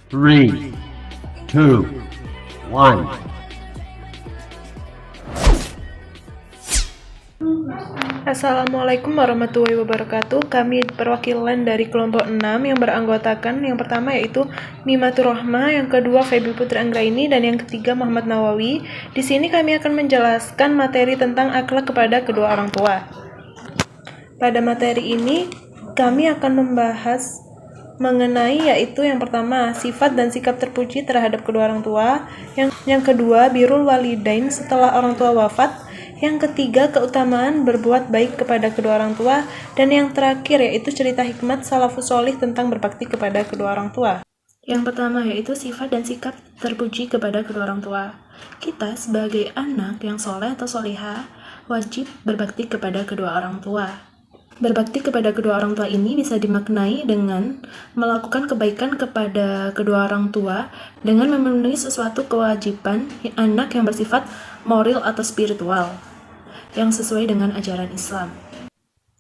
3, 2, 1. Assalamualaikum warahmatullahi wabarakatuh. Kami perwakilan dari kelompok 6 yang beranggotakan yang pertama yaitu Mimatur Rohmah, yang kedua Feby Putri Anggraini, dan yang ketiga Muhammad Nawawi. Di sini kami akan menjelaskan materi tentang akhlak kepada kedua orang tua. Pada materi ini kami akan membahas mengenai yaitu yang pertama sifat dan sikap terpuji terhadap kedua orang tua, yang kedua birrul walidain setelah orang tua wafat, yang ketiga keutamaan berbuat baik kepada kedua orang tua, dan yang terakhir yaitu cerita hikmat salafus sholih tentang berbakti kepada kedua orang tua. Yang pertama yaitu sifat dan sikap terpuji kepada kedua orang tua. Kita sebagai anak yang soleh atau solihah wajib berbakti kepada kedua orang tua. Berbakti kepada kedua orang tua ini bisa dimaknai dengan melakukan kebaikan kepada kedua orang tua dengan memenuhi sesuatu kewajiban anak yang bersifat moral atau spiritual yang sesuai dengan ajaran Islam.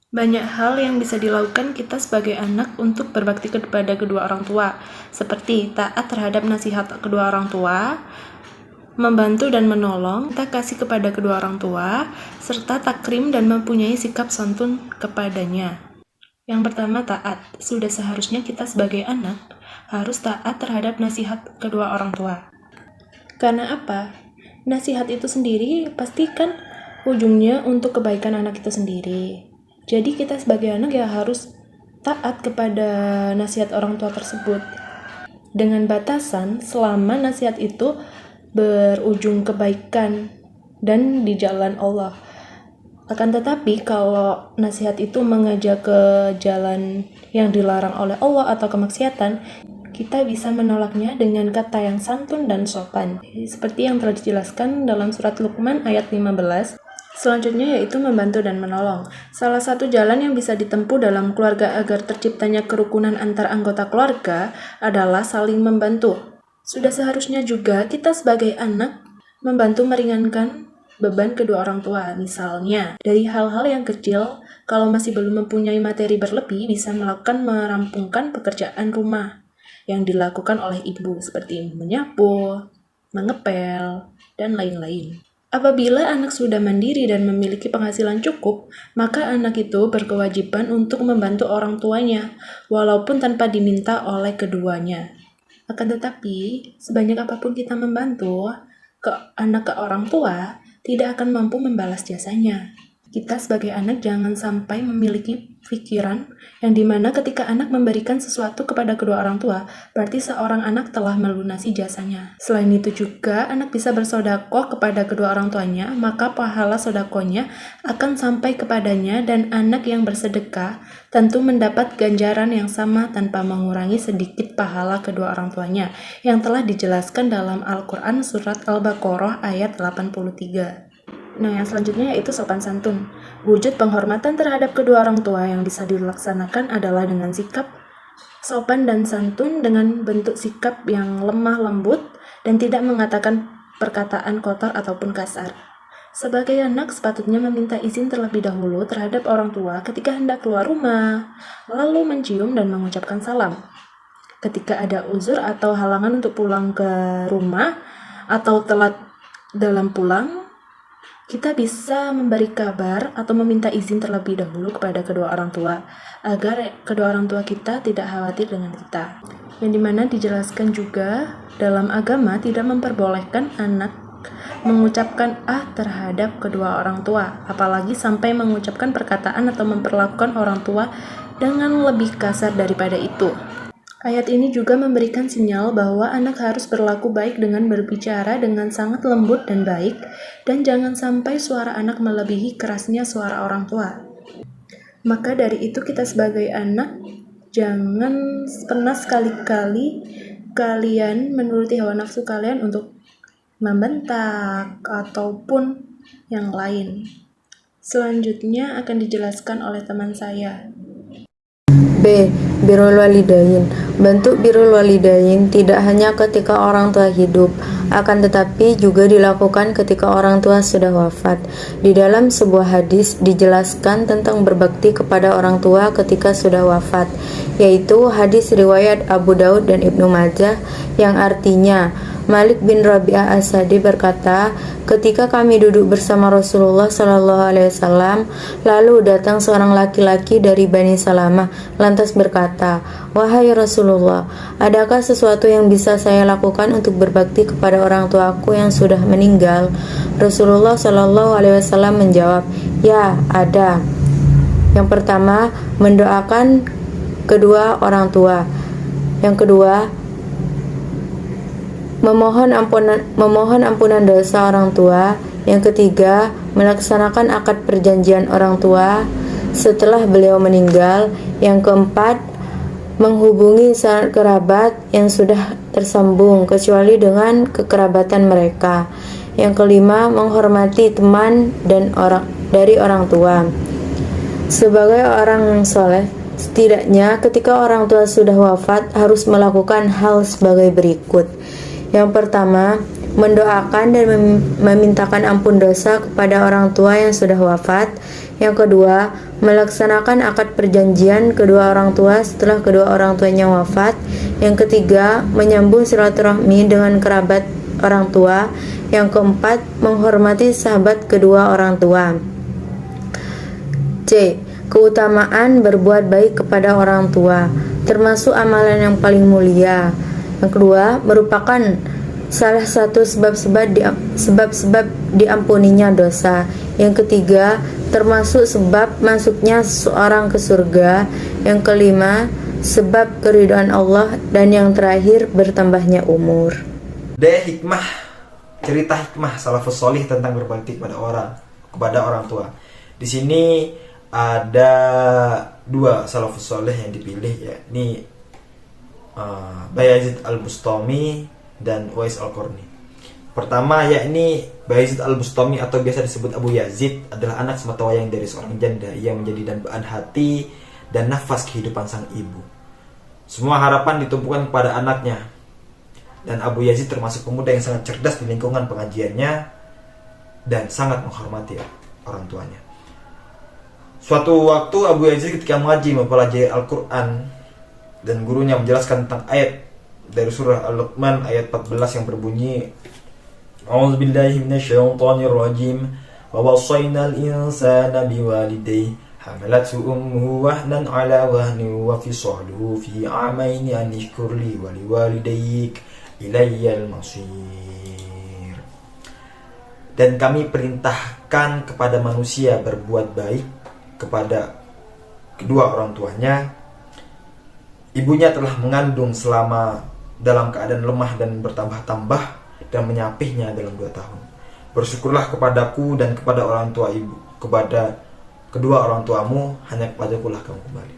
Banyak hal yang bisa dilakukan kita sebagai anak untuk berbakti kepada kedua orang tua, seperti taat terhadap nasihat kedua orang tua, membantu dan menolong, kita kasih kepada kedua orang tua, serta takrim dan mempunyai sikap santun kepadanya. Yang pertama, taat. Sudah seharusnya kita sebagai anak harus taat terhadap nasihat kedua orang tua. Karena apa? Nasihat itu sendiri pastikan ujungnya untuk kebaikan anak itu sendiri. Jadi kita sebagai anak ya harus taat kepada nasihat orang tua tersebut. Dengan batasan selama nasihat itu berujung kebaikan dan di jalan Allah. Akan tetapi kalau nasihat itu mengajak ke jalan yang dilarang oleh Allah atau kemaksiatan, kita bisa menolaknya dengan kata yang santun dan sopan. Seperti yang telah dijelaskan dalam surat Luqman ayat 15. Selanjutnya yaitu membantu dan menolong. Salah satu jalan yang bisa ditempuh dalam keluarga agar terciptanya kerukunan antar anggota keluarga adalah saling membantu. Sudah seharusnya juga kita sebagai anak membantu meringankan beban kedua orang tua. Misalnya, dari hal-hal yang kecil, kalau masih belum mempunyai materi berlebih, bisa melakukan merampungkan pekerjaan rumah yang dilakukan oleh ibu, seperti menyapu, mengepel, dan lain-lain. Apabila anak sudah mandiri dan memiliki penghasilan cukup, maka anak itu berkewajiban untuk membantu orang tuanya, walaupun tanpa diminta oleh keduanya. Akan tetapi, sebanyak apapun kita membantu ke orang tua, tidak akan mampu membalas jasanya. Kita sebagai anak jangan sampai memiliki pikiran yang dimana ketika anak memberikan sesuatu kepada kedua orang tua, berarti seorang anak telah melunasi jasanya. Selain itu juga, anak bisa bersedekah kepada kedua orang tuanya, maka pahala sedekahnya akan sampai kepadanya, dan anak yang bersedekah tentu mendapat ganjaran yang sama tanpa mengurangi sedikit pahala kedua orang tuanya, yang telah dijelaskan dalam Al-Quran surat Al-Baqarah ayat 83. Nah, yang selanjutnya yaitu sopan santun. Wujud penghormatan terhadap kedua orang tua yang bisa dilaksanakan adalah dengan sikap sopan dan santun, dengan bentuk sikap yang lemah lembut dan tidak mengatakan perkataan kotor ataupun kasar. Sebagai anak sepatutnya meminta izin terlebih dahulu terhadap orang tua ketika hendak keluar rumah, lalu mencium dan mengucapkan salam. Ketika ada uzur atau halangan untuk pulang ke rumah atau telat dalam pulang, kita bisa memberi kabar atau meminta izin terlebih dahulu kepada kedua orang tua agar kedua orang tua kita tidak khawatir dengan kita. Yang dimana dijelaskan juga dalam agama tidak memperbolehkan anak mengucapkan terhadap kedua orang tua, apalagi sampai mengucapkan perkataan atau memperlakukan orang tua dengan lebih kasar daripada itu. Ayat ini juga memberikan sinyal bahwa anak harus berlaku baik dengan berbicara dengan sangat lembut dan baik, dan jangan sampai suara anak melebihi kerasnya suara orang tua. Maka dari itu kita sebagai anak jangan pernah sekali-kali kalian menuruti hawa nafsu kalian untuk membentak ataupun yang lain. Selanjutnya akan dijelaskan oleh teman saya. B. Birrul walidain. Bentuk birrul walidain tidak hanya ketika orang tua hidup, Akan tetapi juga dilakukan ketika orang tua sudah wafat. Di dalam sebuah hadis dijelaskan tentang berbakti kepada orang tua ketika sudah wafat, yaitu hadis riwayat Abu Daud dan Ibnu Majah yang artinya Malik bin Rabi'ah As-Sadi berkata, ketika kami duduk bersama Rasulullah SAW, lalu datang seorang laki-laki dari Bani Salamah, lantas berkata, "Wahai Rasulullah, adakah sesuatu yang bisa saya lakukan untuk berbakti kepada orang tuaku yang sudah meninggal?" Rasulullah SAW menjawab, "Ya, ada. Yang pertama, mendoakan kedua orang tua. Yang kedua, memohon ampunan dosa orang tua. Yang ketiga, melaksanakan akad perjanjian orang tua setelah beliau meninggal. Yang keempat, menghubungi sanak kerabat yang sudah tersambung kecuali dengan kekerabatan mereka. Yang kelima, menghormati teman dan dari orang tua." Sebagai orang soleh, setidaknya ketika orang tua sudah wafat harus melakukan hal sebagai berikut. Yang pertama, mendoakan dan memintakan ampun dosa kepada orang tua yang sudah wafat. Yang kedua, melaksanakan akad perjanjian kedua orang tua setelah kedua orang tuanya wafat. Yang ketiga, menyambung silaturahmi dengan kerabat orang tua. Yang keempat, menghormati sahabat kedua orang tua. C. Keutamaan berbuat baik kepada orang tua, termasuk amalan yang paling mulia. Yang kedua, merupakan salah satu sebab-sebab diampuninya dosa. Yang ketiga, termasuk sebab masuknya seseorang ke surga. Yang kelima, sebab keridhaan Allah. Dan yang terakhir, bertambahnya umur. Hikmah, cerita hikmah salafus sholih tentang berbakti kepada orang tua. Di sini ada dua salafus sholih yang dipilih, yakni Bayazid Al-Bustami dan Uwais Al-Qarni. Pertama, yakni Bayazid Al-Bustami atau biasa disebut Abu Yazid adalah anak sematawayang dari seorang janda. Ia menjadi dambaan hati dan nafas kehidupan sang ibu. Semua harapan ditumpukan kepada anaknya. Dan Abu Yazid termasuk pemuda yang sangat cerdas di lingkungan pengajiannya dan sangat menghormati orang tuanya. Suatu waktu Abu Yazid ketika mengaji mempelajari Al-Quran dan gurunya menjelaskan tentang ayat dari surah Al-Luqman ayat 14 yang berbunyi, A'udzubillahi minasyaitonirrajim, wa wassaynal insana biwalidayhi hamalathu ummuhu wahnan ala wahnin wa fisaluhu fi amaini an ishkur li wa liwalidayk ilayyal masir. Dan kami perintahkan kepada manusia berbuat baik kepada kedua orang tuanya. Ibunya telah mengandung selama dalam keadaan lemah dan bertambah-tambah dan menyapihnya dalam 2 tahun. Bersyukurlah kepadaku dan kepada orang tua ibu, kepada kedua orang tuamu, hanya kepadakulah kamu kembali.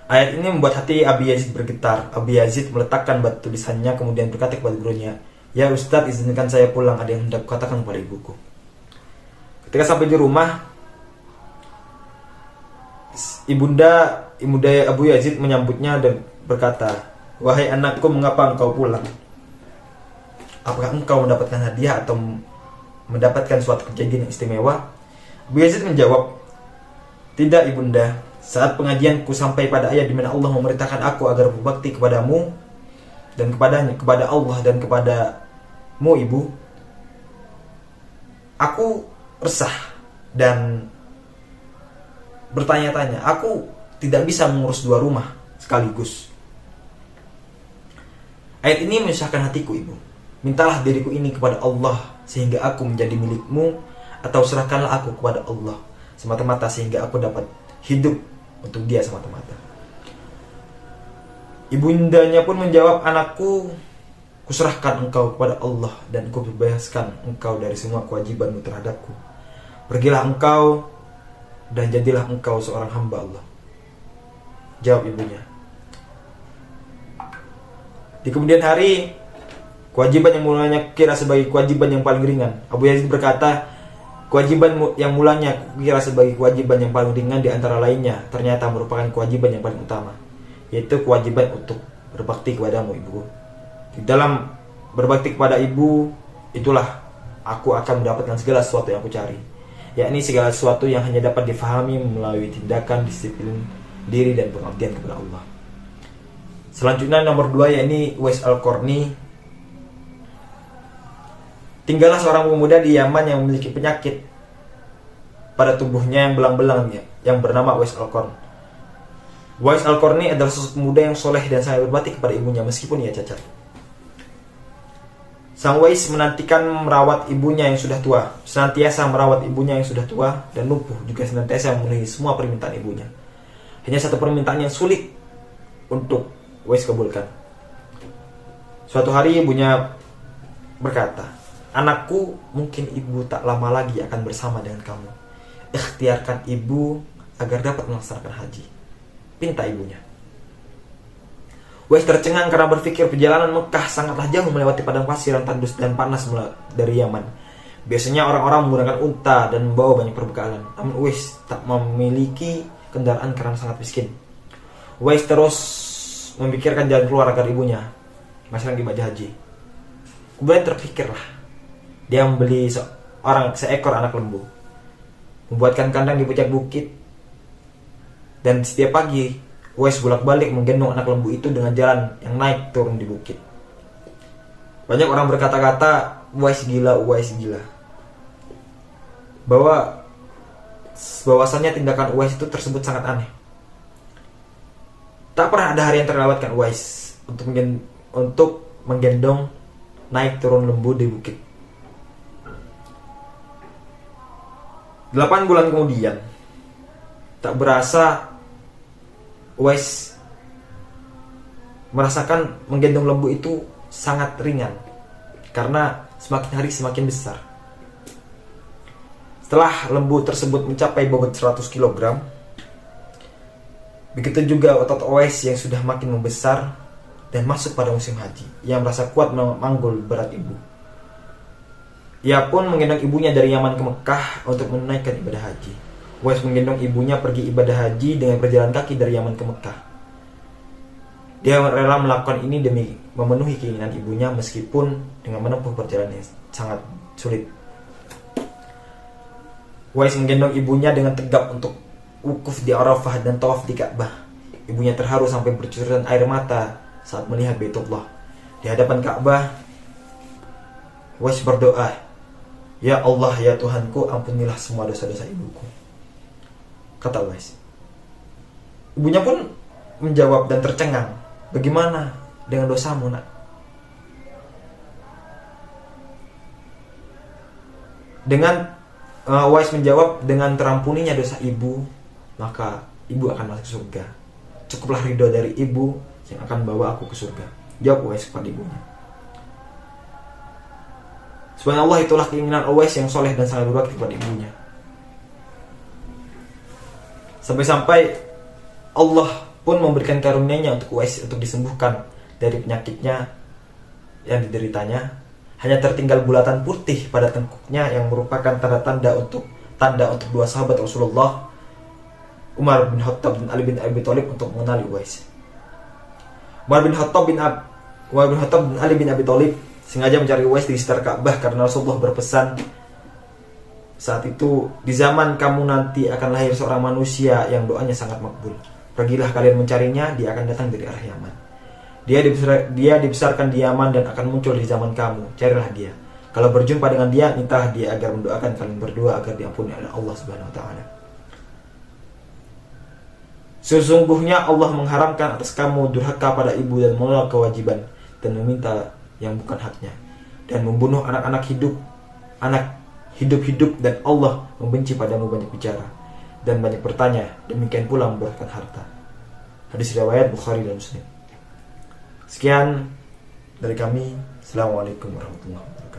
Ayat ini membuat hati Abi Yazid bergetar. Abi Yazid meletakkan batu tulisannya kemudian berkata kepada gurunya, "Ya Ustadz, izinkan saya pulang, ada yang hendak katakan kepada ibuku." Ketika sampai di rumah, Ibunda Abu Yazid menyambutnya dan berkata, "Wahai anakku, mengapa engkau pulang? Apakah engkau mendapatkan hadiah atau mendapatkan suatu kejadian yang istimewa?" Abu Yazid menjawab, "Tidak ibunda, saat pengajianku sampai pada ayat di mana Allah memerintahkan aku agar berbakti kepadamu dan kepada Allah dan kepadamu ibu, aku resah dan bertanya-tanya, aku tidak bisa mengurus 2 rumah sekaligus. Ayat ini menyusahkan hatiku ibu. Mintalah diriku ini kepada Allah sehingga aku menjadi milikmu, atau serahkanlah aku kepada Allah semata-mata sehingga aku dapat hidup untuk dia semata-mata." Ibundanya pun menjawab, "Anakku, kuserahkan engkau kepada Allah dan kubebaskan engkau dari semua kewajibanmu terhadapku. Pergilah engkau dan jadilah engkau seorang hamba Allah." Jawab ibunya. Di kemudian hari, kewajiban yang mulanya kira sebagai kewajiban yang paling ringan, Abu Yazid berkata, kewajiban yang mulanya kira sebagai kewajiban yang paling ringan di antara lainnya ternyata merupakan kewajiban yang paling utama, yaitu kewajiban untuk berbakti kepadamu ibuku. Di dalam berbakti kepada ibu, itulah aku akan mendapatkan segala sesuatu yang aku cari, yakni segala sesuatu yang hanya dapat difahami melalui tindakan, disiplin diri, dan pengabdian kepada Allah. Selanjutnya nomor 2, yakni Uwais Al-Qarni. Tinggallah seorang pemuda di Yaman yang memiliki penyakit pada tubuhnya yang belang-belang, yang bernama Uwais Al-Qarni. Uwais Al-Qarni adalah sosok pemuda yang soleh dan sangat berbakti kepada ibunya meskipun ia cacat. Sang Uwais menantikan merawat ibunya yang sudah tua, senantiasa merawat ibunya yang sudah tua dan lumpuh, juga senantiasa memenuhi semua permintaan ibunya. Hanya satu permintaan yang sulit untuk Uwais kabulkan. Suatu hari ibunya berkata, "Anakku, mungkin ibu tak lama lagi akan bersama dengan kamu. Ikhtiarkan ibu agar dapat melaksanakan haji," pinta ibunya. Uwais tercengang karena berpikir perjalanan Mekah sangatlah jauh melewati padang pasir yang tandus dan panas dari Yaman. Biasanya orang-orang menggunakan unta dan membawa banyak perbekalan. Namun Uwais tak memiliki kendaraan karena sangat miskin. Uwais terus memikirkan jalan keluar agar ibunya masih lagi ibadah haji. Kemudian terpikirlah, dia membeli seekor anak lembu, membuatkan kandang di puncak bukit, dan setiap pagi Uwais bolak-balik menggendong anak lembu itu dengan jalan yang naik turun di bukit. Banyak orang berkata-kata, Uwais gila, Uwais gila. Bahwasannya tindakan Uwais itu tersebut sangat aneh. Tak pernah ada hari yang terlewatkan Uwais untuk menggendong naik turun lembu di bukit. 8 bulan kemudian, tak berasa Uwais merasakan menggendong lembu itu sangat ringan karena semakin hari semakin besar. Setelah lembu tersebut mencapai bobot 100 kg, begitu juga otot Uwais yang sudah makin membesar dan masuk pada musim haji. Ia merasa kuat memanggul berat ibu. Ia pun menggendong ibunya dari Yaman ke Mekah untuk menunaikan ibadah haji. Uwais menggendong ibunya pergi ibadah haji dengan berjalan kaki dari Yaman ke Mekah. Dia rela melakukan ini demi memenuhi keinginan ibunya meskipun dengan menempuh perjalanan yang sangat sulit. Uwais menggendong ibunya dengan tegap untuk wukuf di Arafah dan tawaf di Ka'bah. Ibunya terharu sampai bercucuran air mata saat melihat Baitullah. Di hadapan Ka'bah, Uwais berdoa, "Ya Allah, ya Tuhanku, ampunilah semua dosa-dosa ibuku," kata Uwais. Ibunya pun menjawab dan tercengang, "Bagaimana dengan dosamu, nak?" Uwais menjawab, "Dengan terampuninya dosa ibu, maka ibu akan masuk surga. Cukuplah ridho dari ibu yang akan membawa aku ke surga," jawab Uwais kepada ibunya. Subhanallah, itulah keinginan Uwais yang soleh dan sangat berbakti kepada ibunya. Sampai-sampai Allah pun memberikan karunia-Nya untuk Uwais untuk disembuhkan dari penyakitnya yang dideritanya. Hanya tertinggal bulatan putih pada tengkuknya yang merupakan tanda untuk dua sahabat Rasulullah, Umar bin Khattab dan Ali bin Abi Thalib, untuk mengenali Uwais. Umar bin Khattab dan Ali bin Abi Thalib sengaja mencari Uwais di sekitar Ka'bah karena Rasulullah berpesan saat itu, "Di zaman kamu nanti akan lahir seorang manusia yang doanya sangat makbul. Pergilah kalian mencarinya, dia akan datang dari arah Yaman. Dia dibesarkan di Yaman dan akan muncul di zaman kamu. Carilah dia. Kalau berjumpa dengan dia, mintalah dia agar mendoakan kalian berdua agar diampuni oleh Allah Subhanahu wa taala. Sesungguhnya Allah mengharamkan atas kamu durhaka pada ibu dan menolak kewajiban dan meminta yang bukan haknya, dan membunuh anak hidup dan Allah membenci padamu banyak bicara dan banyak bertanya, demikian pula memberatkan harta." Hadis riwayat Bukhari dan Muslim. Sekian dari kami. Assalamualaikum warahmatullahi wabarakatuh.